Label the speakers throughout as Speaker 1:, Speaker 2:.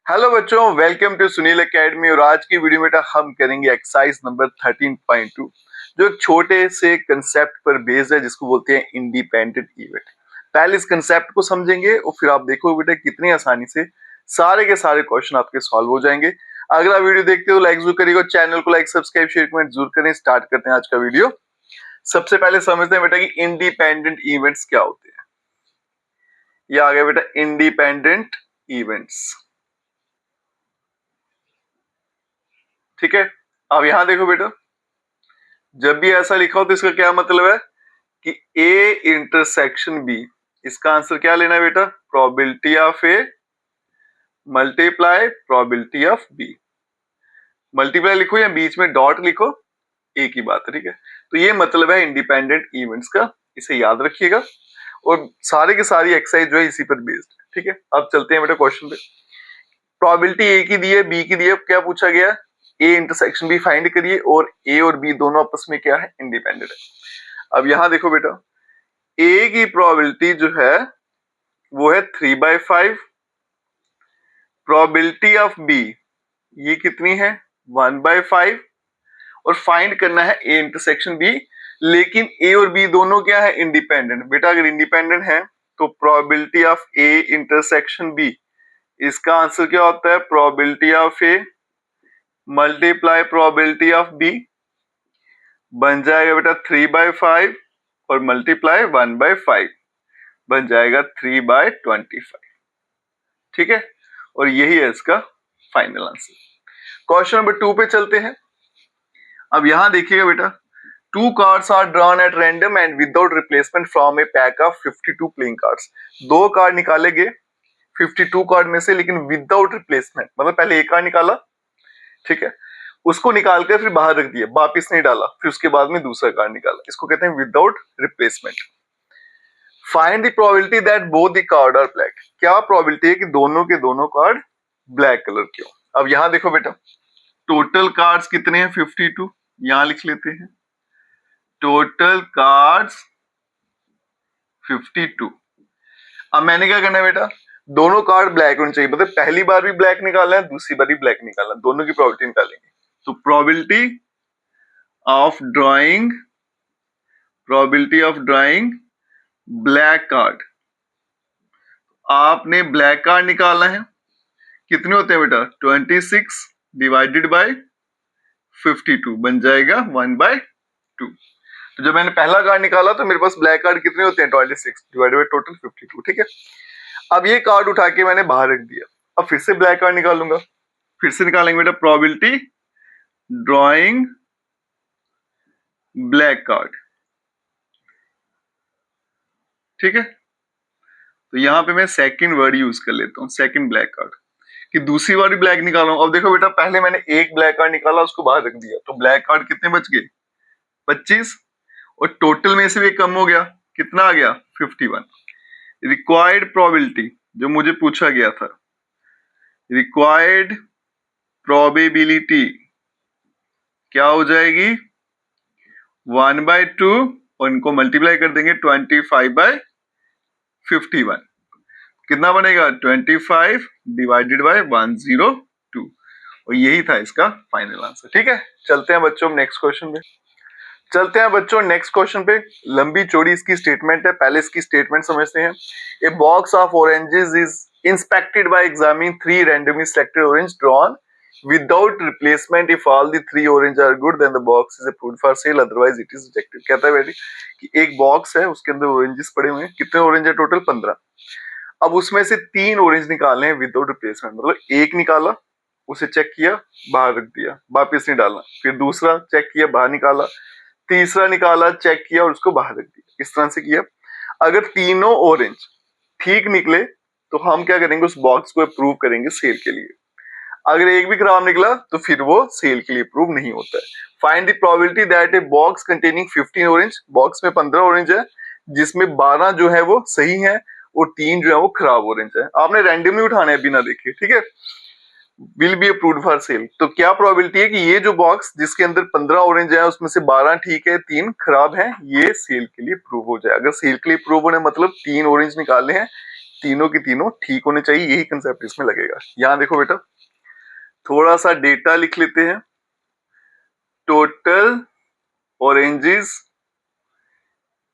Speaker 1: Hello बच्चों, welcome to Sunil academy. और आज की वीडियो में हम करेंगे एक्सरसाइज नंबर 13.2 जो एक छोटे से कंसेप्ट पर बेस्ड है जिसको बोलते हैं इंडिपेंडेंट इवेंट। पहले इस कंसेप्ट को समझेंगे और फिर आप देखो बेटा कितनी आसानी से सारे के सारे क्वेश्चन आपके सॉल्व हो जाएंगे। अगर आप वीडियो देखते हो लाइक जरूर करिएगा, चैनल को लाइक सब्सक्राइब शेयर कमेंट जरूर करें। स्टार्ट करते हैं आज का वीडियो। सबसे पहले समझते हैं बेटा कि इंडिपेंडेंट इवेंट्स क्या होते हैं। ये आ गया बेटा इंडिपेंडेंट इवेंट्स, ठीक है। अब यहां देखो बेटा, जब भी ऐसा लिखा हो तो इसका क्या मतलब है कि ए इंटरसेक्शन बी, इसका आंसर क्या लेना है बेटा, probability of A multiply probability of B. Multiply लिखो या बीच में डॉट लिखो, एक ही बात है, ठीक है। तो ये मतलब है इंडिपेंडेंट इवेंट्स का, इसे याद रखिएगा। और सारे की सारी एक्सरसाइज जो है इसी पर बेस्ड है, ठीक है। अब चलते हैं बेटा क्वेश्चन पे। प्रोबेबिलिटी ए की दी है, बी की दी है, क्या पूछा गया, ए इंटरसेक्शन बी फाइंड करिए। और ए और बी दोनों आपस में क्या है, इंडिपेंडेंट है। अब यहां देखो बेटा, ए की प्रोबेबिलिटी जो है वो है 3/5। प्रोबेबिलिटी ऑफ बी ये कितनी है, 1/5। और फाइंड करना है ए इंटरसेक्शन बी। लेकिन ए और बी दोनों क्या है, इंडिपेंडेंट। बेटा अगर इंडिपेंडेंट है तो probability of A intersection B, इसका आंसर क्या होता है, probability of A multiply probability of B. बन जाएगा बेटा 3/5 और मल्टीप्लाई 1/5, बन जाएगा 3/25, ठीक है। और यही है इसका फाइनल आंसर। क्वेश्चन नंबर 2 पे चलते हैं। अब यहां देखिएगा बेटा, 2 cards are drawn at random and without replacement from a pack of 52 playing cards. 2 card निकाले गए 52 कार्ड में से, लेकिन विदाउट रिप्लेसमेंट, मतलब पहले एक कार्ड निकाला, ठीक है, उसको निकालकर फिर बाहर रख दिया, वापिस नहीं डाला, फिर उसके बाद में दूसरा कार्ड निकाला, इसको कहते हैं without replacement. Find the probability that both the card are black. क्या प्रोबेबिलिटी है कि दोनों के दोनों कार्ड ब्लैक कलर के हो। अब यहां देखो बेटा, टोटल कार्ड्स कितने हैं, 52, यहां लिख लेते हैं टोटल कार्ड्स 52। अब मैंने क्या करना है बेटा, दोनों कार्ड ब्लैक होने चाहिए, मतलब पहली बार भी ब्लैक निकालना है, दूसरी बार भी ब्लैक निकालना है, दोनों की प्रोबेबिलिटी निकालेंगे। तो probability of drawing black card, आपने ब्लैक कार्ड निकालना है। कितने होते हैं बेटा, 26 डिवाइडेड बाय 52, बन जाएगा 1/2। तो जब मैंने पहला कार्ड निकाला तो मेरे पास ब्लैक कार्ड कितने होते हैं, 26 डिवाइडेड बाय टोटल 52, ठीक है। अब ये कार्ड उठा के मैंने बाहर रख दिया, अब फिर से ब्लैक कार्ड निकालूंगा। फिर से निकालेंगे बेटा प्रोबेबिलिटी ड्रॉइंग ब्लैक कार्ड, ठीक है। तो यहां पे मैं सेकंड वर्ड यूज कर लेता हूं, सेकंड ब्लैक कार्ड, कि दूसरी बार भी ब्लैक निकाल रहा हूं। अब देखो बेटा, पहले मैंने एक ब्लैक कार्ड निकाला, उसको बाहर रख दिया, तो ब्लैक कार्ड कितने बच गए, 25। और टोटल में से भी कम हो गया, कितना आ गया, 51। रिक्वायर्ड प्रोबेबिलिटी जो मुझे पूछा गया था, रिक्वायर्ड प्रोबेबिलिटी क्या हो जाएगी, 1/2, और इनको मल्टीप्लाई कर देंगे 25/51, कितना बनेगा, 25 डिवाइडेड बाय 102। और यही था इसका फाइनल आंसर, ठीक है। चलते हैं बच्चों नेक्स्ट क्वेश्चन पे। लंबी चौड़ी इसकी स्टेटमेंट है, पहले इसकी स्टेटमेंट समझते हैं। A box of oranges is inspected by examining 3 randomly selected orange drawn without replacement. If all the 3 orange are good then the box is approved for sale, otherwise it is rejected. कहता है बेटी कि एक box है, उसके अंदर oranges पड़े हुए हैं, कितने ऑरेंज है, टोटल 15। अब उसमें से 3 ऑरेंज निकालने हैं विदाउट रिप्लेसमेंट, मतलब एक निकाला, उसे चेक किया, बाहर रख दिया, वापिस नहीं डालना, फिर दूसरा चेक किया, बाहर निकाला, तीसरा निकाला, चेक किया और उसको बाहर रख दिया, इस तरह से किया। अगर तीनों ऑरेंज ठीक निकले तो हम क्या करेंगे, उस बॉक्स को अप्रूव करेंगे सेल के लिए। अगर एक भी खराब निकला तो फिर वो सेल के लिए अप्रूव नहीं होता है। Find the probability that a box containing 15 orange, box में 15 ऑरेंज है, जिसमें 12 जो है वो सही है और 3 जो है वो खराब ऑरेंज है। आपने रैंडमली उठाने हैं बिना देखे, ठीक है। Will be approved for cell, तो क्या प्रोबेबिलिटी है कि ये जो बॉक्स जिसके अंदर 15 ऑरेंज है उसमें से 12 ठीक है, 3 खराब हैं, ये सेल के लिए अप्रूव हो जाए। अगर सेल के लिए अप्रूव होने मतलब 3 ऑरेंज निकाले हैं, तीनों की तीनों ठीक होने चाहिए, यही कंसेप्ट इसमें लगेगा। यहाँ देखो बेटा, थोड़ा सा डेटा लिख लेते हैं। टोटल ऑरेंजेस,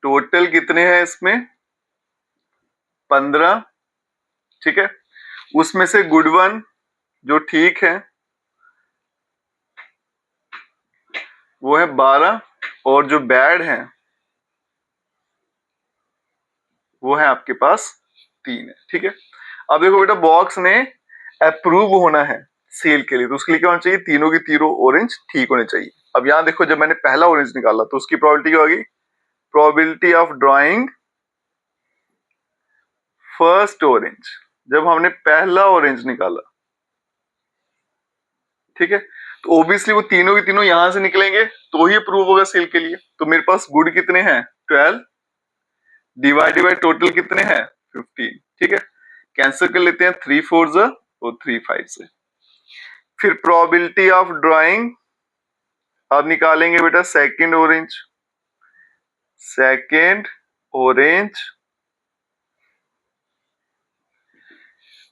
Speaker 1: टोटल कितने हैं इसमें? 15, ठीक है। उसमें से गुड वन जो ठीक है वो है 12, और जो बैड है वो है आपके पास 3 है, ठीक है। अब देखो बेटा, बॉक्स ने अप्रूव होना है सेल के लिए, तो उसके लिए क्या होना चाहिए? तीनों की तीनों ऑरेंज ठीक होने चाहिए। अब यहाँ देखो, जब मैंने पहला ऑरेंज निकाला तो उसकी प्रोबेबिलिटी क्या होगी? Probability of drawing first orange, जब हमने पहला ऑरेंज निकाला, ठीक है, तो ऑब्वियसली वो तीनों की तीनों यहां से निकलेंगे तो ही अप्रूव होगा सेल के लिए। तो मेरे पास गुड कितने हैं? 12 डिवाइडेड बाय टोटल कितने हैं? 15, ठीक है। कैंसिल कर लेते हैं 3 4 और 3 5 से। फिर प्रोबेबिलिटी ऑफ ड्राइंग अब निकालेंगे बेटा सेकंड ऑरेंज, सेकंड ऑरेंज।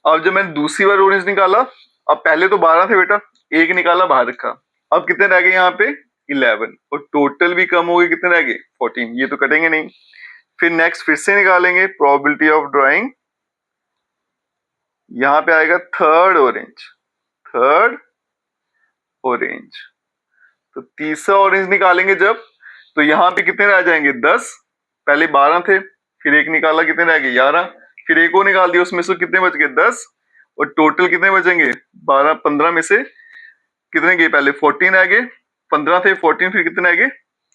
Speaker 1: अब जब मैंने दूसरी बार ऑरेंज निकाला, अब पहले तो 12 थे बेटा, एक निकाला बाहर रखा, अब कितने रह गए यहाँ पे? 11, और टोटल भी कम हो गए, कितने रह गए? 14, ये तो कटेंगे नहीं। फिर नेक्स्ट फिर से निकालेंगे प्रोबेबिलिटी ऑफ ड्राइंग, यहाँ पे आएगा थर्ड ऑरेंज, थर्ड ऑरेंज। तो तीसरा ऑरेंज निकालेंगे जब, तो यहाँ पे कितने रह जाएंगे? 10, पहले 12 थे, फिर एक निकाला, कितने रह गए? 11, फिर एक और निकाल दिया, उसमें से कितने बच गए? 10, और टोटल कितने बचेंगे? 12 15 में से कितने गए? पहले 14 रह गए, 15 थे, 14, फिर कितने रह गए?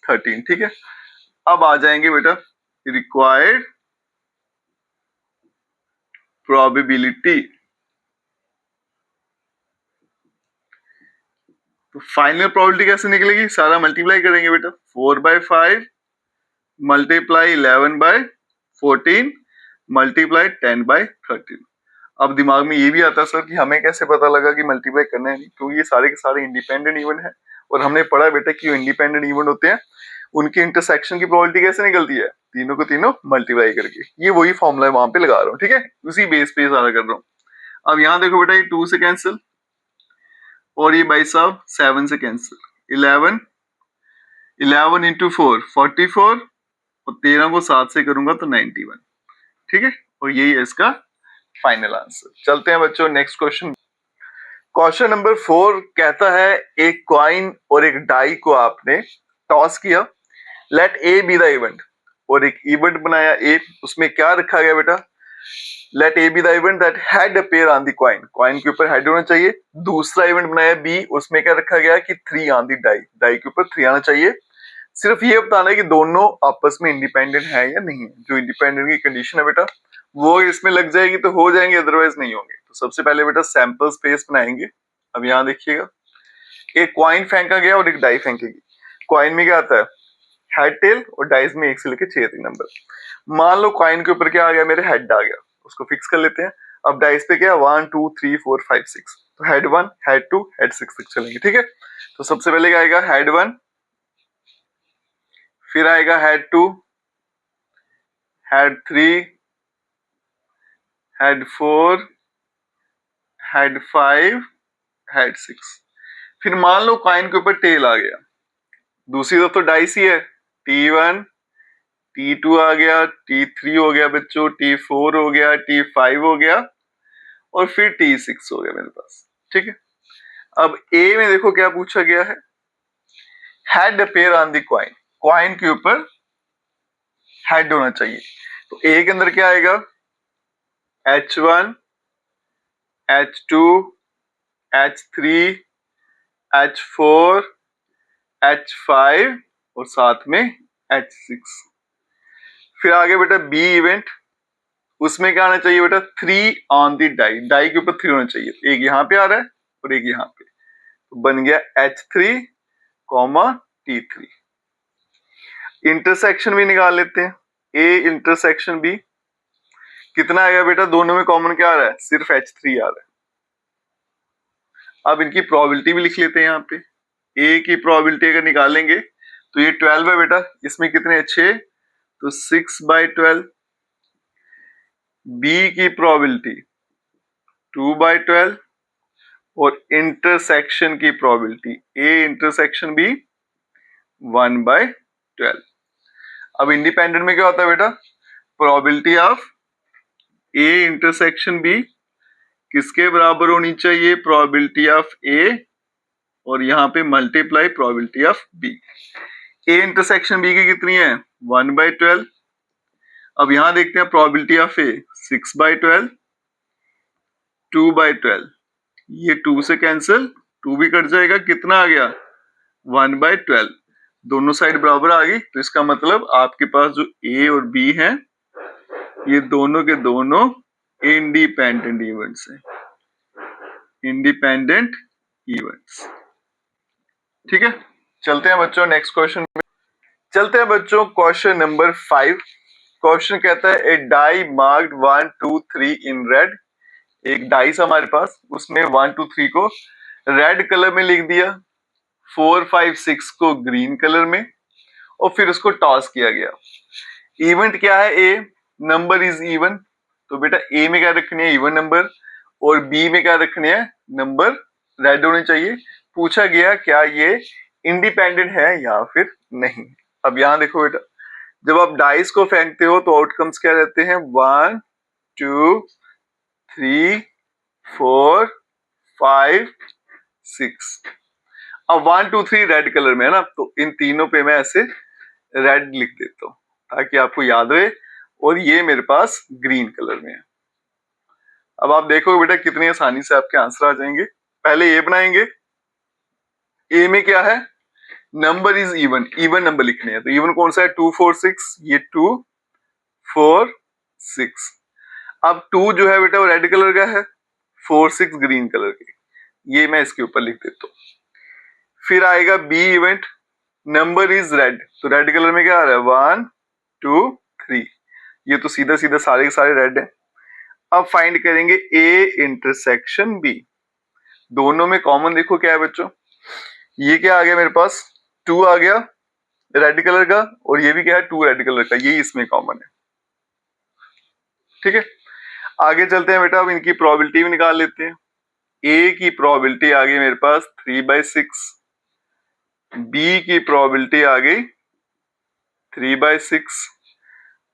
Speaker 1: 13, ठीक है। अब आ जाएंगे बेटा रिक्वायर्ड प्रोबेबिलिटी। तो फाइनल प्रोबेबिलिटी कैसे निकलेगी? सारा मल्टीप्लाई करेंगे बेटा, 4/5 मल्टीप्लाई 11/14 मल्टीप्लाई 10/13। अब दिमाग में ये भी आता है सर कि हमें कैसे पता लगा कि मल्टीप्लाई करना है नहीं, क्योंकि ये सारे के सारे इंडिपेंडेंट इवन है, और हमने पढ़ा बेटा कि जो इंडिपेंडेंट इवन होते हैं उनके इंटरसेक्शन की प्रोबेबिलिटी कैसे निकलती है? तीनों को तीनों मल्टीप्लाई करके। ये वही फॉर्मूला वहां पे लगा रहा हूँ, ठीक है, उसी बेस पे सारा कर रहा हूँ। अब यहाँ देखो बेटा, ये 2 से कैंसिल, और ये भाई साहब 7 से कैंसिल, 11 11 इंटू 4 44, और 13 को 7 से करूंगा तो 91, ठीक है। और यही है इसका फाइनल आंसर। चलते हैं बच्चों नेक्स्ट क्वेश्चन। क्वेश्चन नंबर 4 कहता है एक कॉइन और एक डाई को आपने टॉस किया, let A be the event, और एक इवेंट बनाया ए, उसमें क्या रखा गया बेटा? Let A be the event that head appear on the coin, coin के ऊपर हेड होना चाहिए। दूसरा इवेंट बनाया बी, उसमें क्या रखा गया कि 3 ऑन द डाई, डाई के ऊपर 3 आना चाहिए। सिर्फ ये बताना है कि दोनों आपस में इंडिपेंडेंट है या नहीं है। जो इंडिपेंडेंट की कंडीशन है बेटा वो इसमें लग जाएगी तो हो जाएंगे, अदरवाइज नहीं होंगे। तो सबसे पहले बेटा सैंपल स्पेस बनाएंगे। अब यहाँ देखिएगा, एक कॉइन फेंका गया और एक डाई फेंकेगी। कॉइन में क्या आता है? हेड टेल, और डाइस में 1 से लेकर 6 तक नंबर। मान लो कॉइन के ऊपर क्या आ गया? मेरे हेड आ गया, उसको फिक्स कर लेते हैं। अब डाइस पे क्या? 1 2 3 4 5 6, तो हेड 1 हेड 2 हेड 6 तक चलेंगे, ठीक है। तो सबसे पहले क्या आएगा? हेड 1, फिर आएगा head 2, head 3, head 4, head 5, head 6। फिर मान लो कॉइन के ऊपर टेल आ गया, दूसरी तरफ तो डाइस ही है, T1 T2 आ गया, T3 हो गया बच्चों, T4 हो गया, T5 हो गया, और फिर T6 हो गया मेरे पास, ठीक है। अब ए में देखो क्या पूछा गया है? Head appear on the coin, coin के ऊपर हेड होना चाहिए। तो ए के अंदर क्या आएगा? H1 H2 H3 H4 H5 और साथ में H6। फिर आगे बेटा बी इवेंट, उसमें क्या आना चाहिए बेटा? 3 ऑन द डाई, डाई के ऊपर 3 होना चाहिए। एक यहाँ पे आ रहा है और एक यहाँ पे, तो बन गया H3, T3। इंटरसेक्शन भी निकाल लेते हैं, ए इंटरसेक्शन बी कितना आएगा बेटा? दोनों में कॉमन क्या आ रहा है? सिर्फ H3 आ रहा है। अब इनकी प्रोबेबिलिटी भी लिख लेते हैं। यहाँ पे ए की प्रोबेबिलिटी अगर निकालेंगे तो ये 12 है बेटा, इसमें कितने? 6, तो 6/12। बी की प्रोबेबिलिटी 2/12 और इंटरसेक्शन की प्रोबेबिलिटी ए इंटरसेक्शन बी 1/12। अब इंडिपेंडेंट में क्या होता है बेटा, probability of A intersection B किसके बराबर होनी चाहिए, प्रोबेबिलिटी ऑफ ए और यहाँ पे multiply probability of B. A intersection B की कितनी है 1/12। अब यहां देखते हैं प्रोबेबिलिटी ऑफ ए 6/12 2/12, ये 2 से कैंसिल 2 भी कट जाएगा, कितना आ गया 1/12, दोनों साइड बराबर आ गई। तो इसका मतलब आपके पास जो ए और बी है ये दोनों के दोनों इंडिपेंडेंट इवेंट्स हैं, इंडिपेंडेंट इवेंट्स। ठीक है, चलते हैं बच्चों नेक्स्ट क्वेश्चन में। चलते हैं बच्चों क्वेश्चन नंबर 5। क्वेश्चन कहता है ए डाई मार्क्ड 1 2 3 इन रेड। एक डाइस हमारे पास, उसमें 1 2 3 को रेड कलर में लिख दिया, 4 5 6 को ग्रीन कलर में, और फिर उसको टॉस किया गया। इवेंट क्या है, ए नंबर इज इवन, तो बेटा ए में क्या रखनी है इवन नंबर और बी में क्या रखनी है नंबर रेड होने चाहिए। पूछा गया क्या ये इंडिपेंडेंट है या फिर नहीं। अब यहां देखो बेटा, जब आप डाइस को फेंकते हो तो आउटकम्स क्या रहते हैं 1 2 3 4 5 6। अब 1 2 3 रेड कलर में है ना, तो इन तीनों पे मैं ऐसे रेड लिख देता हूं ताकि आपको याद रहे, और ये मेरे पास ग्रीन कलर में है। अब आप देखोगे बेटा कितनी आसानी से आपके आंसर आ जाएंगे। पहले ए बनाएंगे, ए में क्या है number is even, even number लिखने हैं, तो इवन कौन सा है 2 4 6, ये 2 4 6। अब 2 जो है बेटा वो रेड कलर का है, 4 6 ग्रीन कलर के, ये मैं इसके ऊपर लिख देता हूं। फिर आएगा B event, number is red, तो रेड कलर में क्या आ रहा है 1 2 3, ये तो सीधा सीधा सारे के सारे रेड है। अब फाइंड करेंगे ए इंटरसेक्शन बी, दोनों में कॉमन देखो क्या है बच्चों, ये क्या आ गया मेरे पास 2 आ गया रेड कलर का, और ये भी क्या है 2 रेड कलर का, ये इसमें कॉमन है। ठीक है, आगे चलते हैं बेटा, अब इनकी प्रोबेबिलिटी भी निकाल लेते हैं। ए की प्रोबेबिलिटी आ गई मेरे पास 3/6, बी की प्रोबेबिलिटी आ गई 3/6,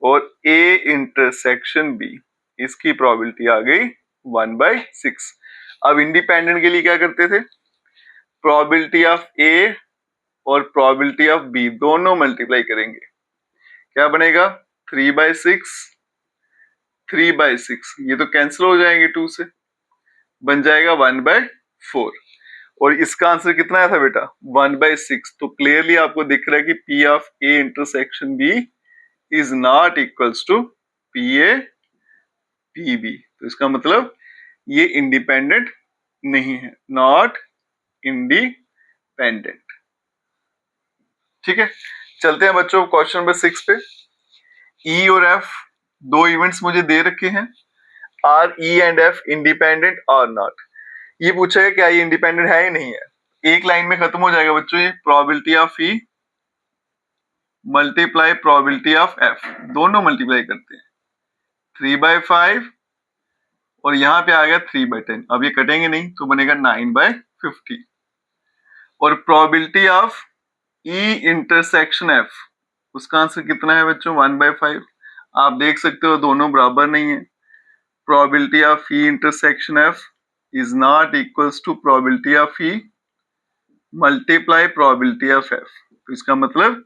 Speaker 1: और ए इंटरसेक्शन बी इसकी प्रोबेबिलिटी आ गई 1/6। अब इंडिपेंडेंट के लिए क्या करते थे, प्रोबेबिलिटी ऑफ ए और प्रोबेबिलिटी ऑफ बी दोनों मल्टीप्लाई करेंगे, क्या बनेगा 3/6 3/6, ये तो कैंसिल हो जाएंगे 2 से, बन जाएगा 1/4, और इसका आंसर कितना आया था बेटा 1/6। तो क्लियरली आपको दिख रहा है कि P of A intersection B is not equals to PA PB, तो इसका मतलब ये इंडिपेंडेंट नहीं है, नॉट इंडिपेंडेंट। ठीक है, चलते हैं बच्चों क्वेश्चन नंबर 6 पे। E और F दो इवेंट्स मुझे दे रखे हैं, are E and F independent और नॉट। ये पूछा है क्या ये इंडिपेंडेंट है या नहीं है, एक लाइन में खत्म हो जाएगा बच्चों ये, probability of E multiply probability of F, दोनों मल्टीप्लाई करते हैं 3/5 और यहां पे आ गया 3/10, अब ये कटेंगे नहीं तो बनेगा 9/50, और probability of E intersection F, उसका आंसर कितना है बच्चों 1/5। आप देख सकते हो दोनों बराबर नहीं है, probability of E intersection F is not equals to probability of E multiply probability of F, तो इसका मतलब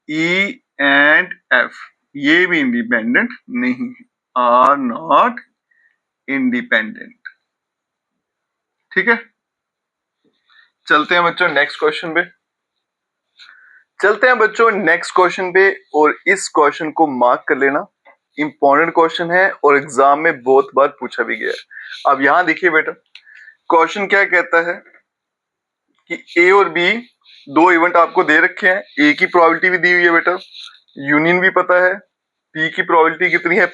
Speaker 1: E एंड F ये भी इंडिपेंडेंट नहीं है, आर नॉट इंडिपेंडेंट। ठीक है, चलते हैं बच्चों नेक्स्ट क्वेश्चन पे। चलते हैं बच्चों नेक्स्ट क्वेश्चन पे, और इस क्वेश्चन को मार्क कर लेना, इंपॉर्टेंट क्वेश्चन है और एग्जाम में बहुत बार पूछा भी गया है। अब यहां देखिए बेटा, क्वेश्चन क्या कहता है कि ए और बी दो इवेंट आपको दे रखे हैं, ए की प्रोबेबिलिटी भी दी हुई है बेटा, यूनियन भी पता है, पी की प्रोबेबिलिटी कितनी है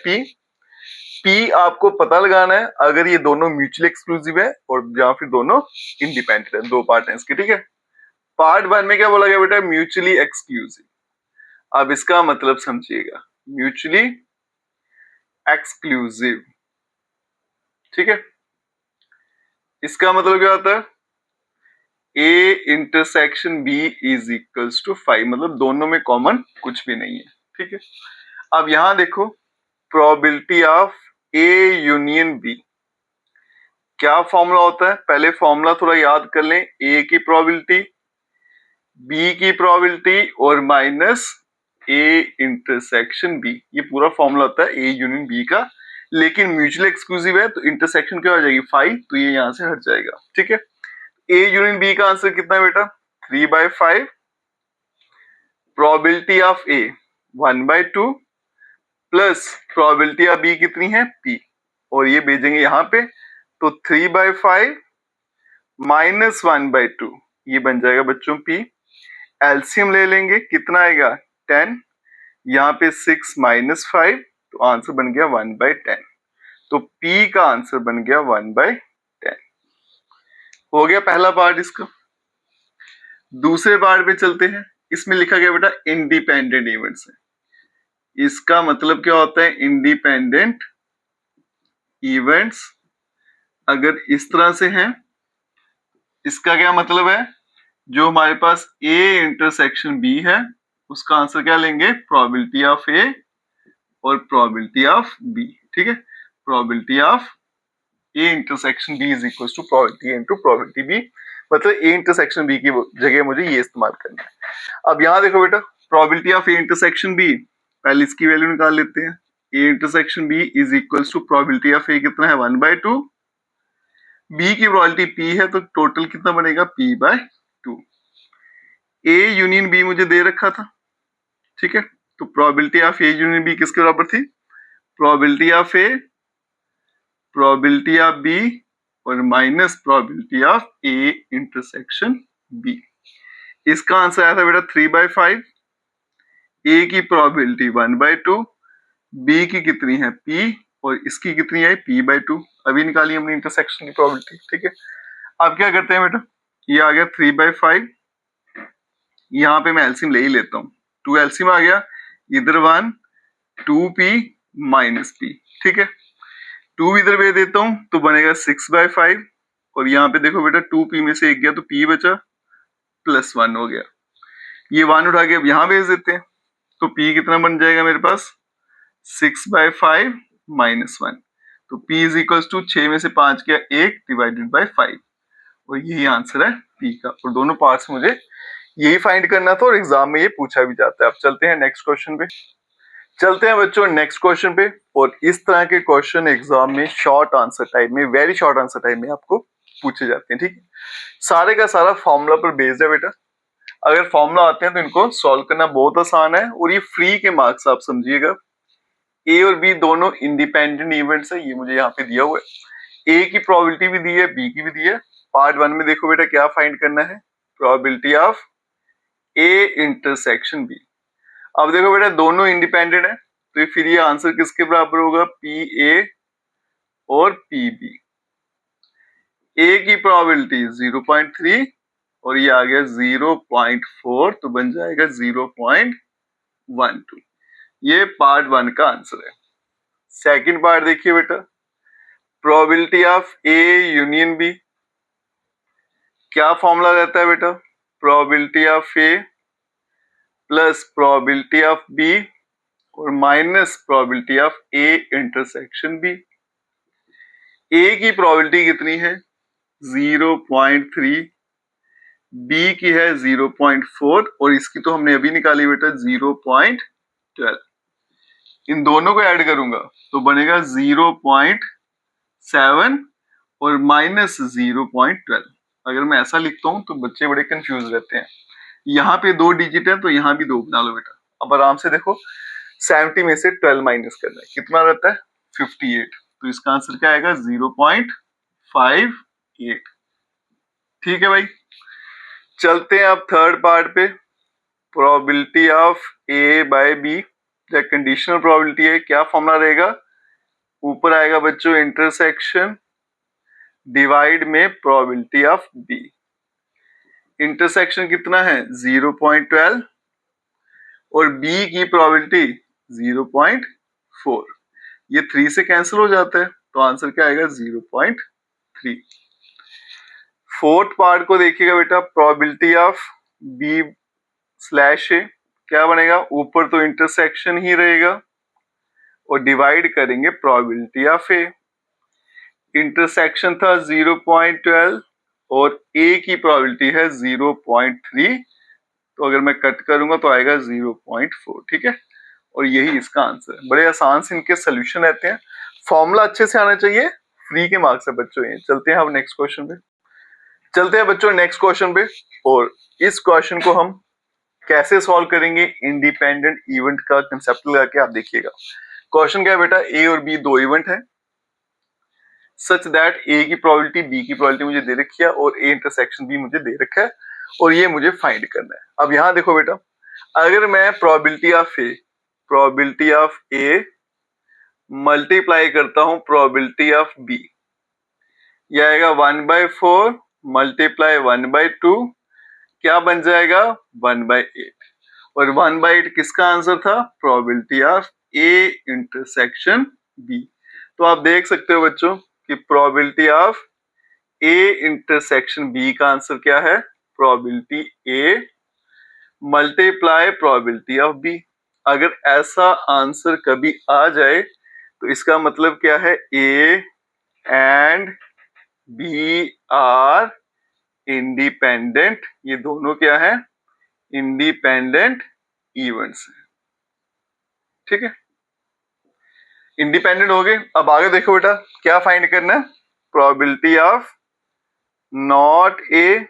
Speaker 1: पी आपको पता लगाना है अगर ये दोनों म्यूचुअली एक्सक्लूसिव है और या फिर दोनों इंडिपेंडेंट है, दो पार्ट है इसके। ठीक है, पार्ट 1 में क्या बोला गया बेटा म्यूचुअली एक्सक्लूसिव। अब इसका मतलब समझिएगा, म्यूचुअली एक्सक्लूसिव। ठीक है, इसका मतलब क्या होता है, A intersection B is equals to 5, मतलब दोनों में कॉमन कुछ भी नहीं है। ठीक है, अब यहां देखो probability of A union B, क्या फॉर्मूला होता है, पहले फॉर्मूला थोड़ा याद कर लें, ए की प्रोबेबिलिटी, बी की प्रोबेबिलिटी और माइनस ए इंटरसेक्शन बी, ये पूरा फॉर्मूला होता है ए यूनियन बी का। लेकिन म्यूचुअल एक्सक्लूसिव है तो इंटरसेक्शन क्या हो जाएगी 5, तो ये यहां से हट जाएगा। ठीक है, ए यूनियन बी का आंसर कितना है बेटा 3/5, probability of A 1/2 plus probability of B कितनी है पी, और ये भेजेंगे यहाँ पे, तो 3/5 माइनस 1/2, ये बन जाएगा बच्चों पी। एलसीएम ले लेंगे, कितना आएगा 10, यहाँ पे 6 माइनस 5, तो आंसर बन गया 1/10, तो पी का आंसर बन गया 1/10। हो गया पहला पार्ट इसका। दूसरे पार्ट पे चलते हैं, इसमें लिखा गया बेटा इंडिपेंडेंट इवेंट्स है। इसका मतलब क्या होता है, इंडिपेंडेंट इवेंट्स अगर इस तरह से हैं, इसका क्या मतलब है, जो हमारे पास ए इंटरसेक्शन बी है उसका आंसर क्या लेंगे, प्रोबेबिलिटी ऑफ ए और प्रोबेबिलिटी ऑफ बी। ठीक है, probability of A intersection B is equal to probability into probability B, मतलब ए इंटरसेक्शन बी की जगह मुझे ये इस्तेमाल करना है। अब यहां देखो बेटा, probability of A intersection B, पहले इसकी वैल्यू निकाल लेते हैं, A intersection B is equal to probability of A कितना है 1/2, बी की प्रोबेबिलिटी पी है तो टोटल कितना बनेगा p/2। ए यूनियन बी मुझे दे रखा था, ठीक है, तो probability of A union B किसके बराबर थी, probability of A, probability of B और minus probability of A intersection B. इसका आंसर आया था बेटा 3/5, ए की प्रोबेबिलिटी 1/2, बी की कितनी है p और इसकी कितनी है p/2, अभी निकाली हमने इंटरसेक्शन की प्रोबेबिलिटी। ठीक है, अब क्या करते हैं बेटा, ये आ गया 3/5, यहाँ पे मैं एलसीएम ले ही लेता हूँ, 2 एलसीएम आ गया, इधर 1 2p माइनस p। ठीक है, 2 इधर भेज देता हूँ तो बनेगा 6/5, और यहाँ पे देखो बेटा 2p में से 1 गया तो p बचा, प्लस 1 हो गया, ये 1 उठा के अब यहाँ भेज देते हैं, तो p कितना बन जाएगा मेरे पास 6/5 माइनस 1, तो p इज इक्वल टू 6 में से 5 गया 1 डिवाइडेड बाय 5, और यही आंसर है p का। और दोनों पार्ट्स मुझे यही फाइंड करना था और एग्जाम में ये पूछा भी जाता है। अब चलते हैं नेक्स्ट क्वेश्चन पे, चलते हैं बच्चों नेक्स्ट क्वेश्चन पे। और इस तरह के क्वेश्चन एग्जाम में शॉर्ट आंसर टाइम में, वेरी शॉर्ट आंसर टाइम में आपको पूछे जाते हैं। ठीक है, सारे का सारा फॉर्मूला पर बेस्ड है बेटा, अगर फॉर्मूला आते हैं तो इनको सॉल्व करना बहुत आसान है, और ये फ्री के मार्क्स आप समझिएगा। ए और बी दोनों इंडिपेंडेंट इवेंट्स है, ये मुझे यहाँ पे दिया हुआ है, ए की प्रोबेबिलिटी भी दी है, बी की भी दी है। पार्ट 1 में देखो बेटा क्या फाइंड करना है, probability of A intersection B. अब देखो बेटा दोनों इंडिपेंडेंट है, तो फिर ये आंसर किसके बराबर होगा, पी ए और पी बी। ए की प्रोबेबिलिटी 0.3 और ये आ गया 0.4, तो बन जाएगा 0.12। ये पार्ट 1 का आंसर है। सेकंड पार्ट देखिए बेटा, probability of A union B, क्या फॉर्मूला रहता है बेटा, probability of A plus probability of B और minus probability of A intersection B. A की प्रोबेबिलिटी कितनी है 0.3, बी की है 0.4 और इसकी तो हमने अभी निकाली बेटा 0.12। इन दोनों को ऐड करूंगा तो बनेगा 0.7 और माइनस 0.12। अगर मैं ऐसा लिखता हूं तो बच्चे बड़े कंफ्यूज रहते हैं, यहाँ पे 2 डिजिट है तो यहाँ भी 2 बना लो बेटा। अब आराम से देखो 70 में से 12 माइनस करना है, कितना रहता है 58, तो इसका आंसर क्या आएगा 0.58। ठीक है भाई, चलते हैं अब थर्ड पार्ट पे, probability of A by B, या कंडीशनल प्रोबेबिलिटी है, क्या फॉर्मूला रहेगा, ऊपर आएगा बच्चों इंटरसेक्शन डिवाइड में प्रोबेबिलिटी ऑफ बी। इंटरसेक्शन कितना है 0.12 और बी की प्रोबेबिलिटी 0.4, ये 3 से कैंसिल हो जाता है, तो आंसर क्या आएगा 0.3। फोर्थ पार्ट को देखिएगा बेटा, probability of B slash A, क्या बनेगा, ऊपर तो इंटरसेक्शन ही रहेगा और डिवाइड करेंगे प्रोबेबिलिटी ऑफ ए। इंटरसेक्शन था 0.12 और ए की प्रोबेबिलिटी है 0.3, तो अगर मैं कट करूंगा तो आएगा 0.4, ठीक है। और यही इसका आंसर है। बड़े आसान से इनके सोल्यूशन रहते हैं, फॉर्मूला अच्छे से आना चाहिए, फ्री के मार्क्स है बच्चों ये। चलते हैं अब नेक्स्ट क्वेश्चन पे, चलते हैं बच्चों नेक्स्ट क्वेश्चन पे। और इस क्वेश्चन को हम कैसे सॉल्व करेंगे, इंडिपेंडेंट इवेंट का कंसेप्ट लगा के। आप देखिएगा क्वेश्चन क्या है बेटा, ए और बी दो इवेंट है, सच दैट ए की प्रोबेबिलिटी बी की प्रोबेबिलिटी मुझे दे रखी है और ए इंटरसेक्शन बी मुझे दे रखा है, और ये मुझे फाइंड करना है। अब यहां देखो बेटा, अगर मैं प्रोबेबिलिटी ऑफ ए मल्टीप्लाई करता हूं प्रोबेबिलिटी ऑफ बी, यह आएगा 1/4 मल्टीप्लाई 1/2, क्या बन जाएगा 1/8। और 1/8 किसका आंसर था, probability of A intersection B. तो आप देख सकते हो बच्चों कि probability of A intersection B का आंसर क्या है, probability A multiply probability of B. अगर ऐसा आंसर कभी आ जाए तो इसका मतलब क्या है, A and B are independent, ये दोनों क्या है, इंडिपेंडेंट इवेंट्स, ठीक है। इंडिपेंडेंट हो गए। अब आगे देखो बेटा, क्या फाइंड करना है, probability of not A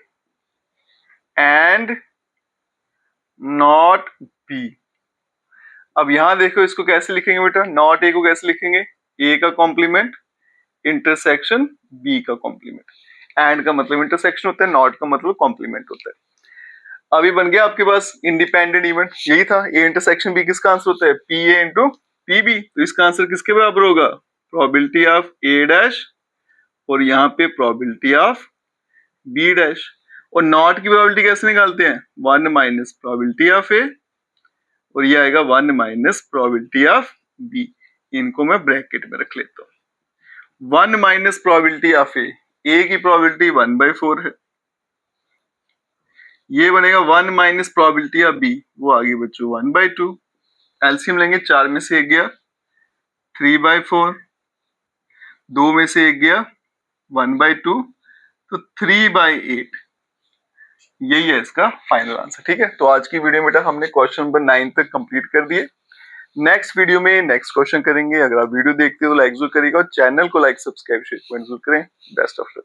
Speaker 1: and not be. अब यहां देखो इसको कैसे लिखेंगे बेटा, नॉट ए को कैसे लिखेंगे, ए का कॉम्प्लीमेंट इंटरसेक्शन बी का कॉम्प्लीमेंट। एंड का मतलब इंटरसेक्शन होता है, नॉट का मतलब कॉम्प्लीमेंट होता है। अभी बन गया आपके पास इंडिपेंडेंट इवेंट, यही था, ए इंटरसेक्शन बी किसका आंसर होता है, P A into P B. तो इसका आंसर किसके बराबर होगा, प्रोबेबिलिटी ऑफ ए डैश और यहाँ पे प्रोबेबिलिटी ऑफ बी डैश। और नॉट की प्रोबेबिलिटी कैसे निकालते हैं, 1 माइनस प्रोबेबिलिटी ऑफ ए, और ये आएगा 1 माइनस प्रोबेबिलिटी ऑफ बी। इनको मैं ब्रैकेट में रख लेता हूं। 1 माइनस प्रोबेबिलिटी ऑफ ए की प्रोबेबिलिटी 1/4 है, ये बनेगा 1 माइनस प्रोबेबिलिटी ऑफ बी, वो आ गई बच्चों 1/2। एलसीएम लेंगे, 4 में से 1 गया 3/4, 2 में से 1 गया 1/2, तो 3/8, यही है इसका फाइनल आंसर, ठीक है। तो आज की वीडियो में बेटा हमने क्वेश्चन नंबर 9 तक कंप्लीट कर दिए। नेक्स्ट वीडियो में नेक्स्ट क्वेश्चन करेंगे। अगर आप वीडियो देखते हो तो लाइक जरूर करिएगा और चैनल को लाइक सब्सक्राइब शेयर कमेंट जरूर करें। Best of luck.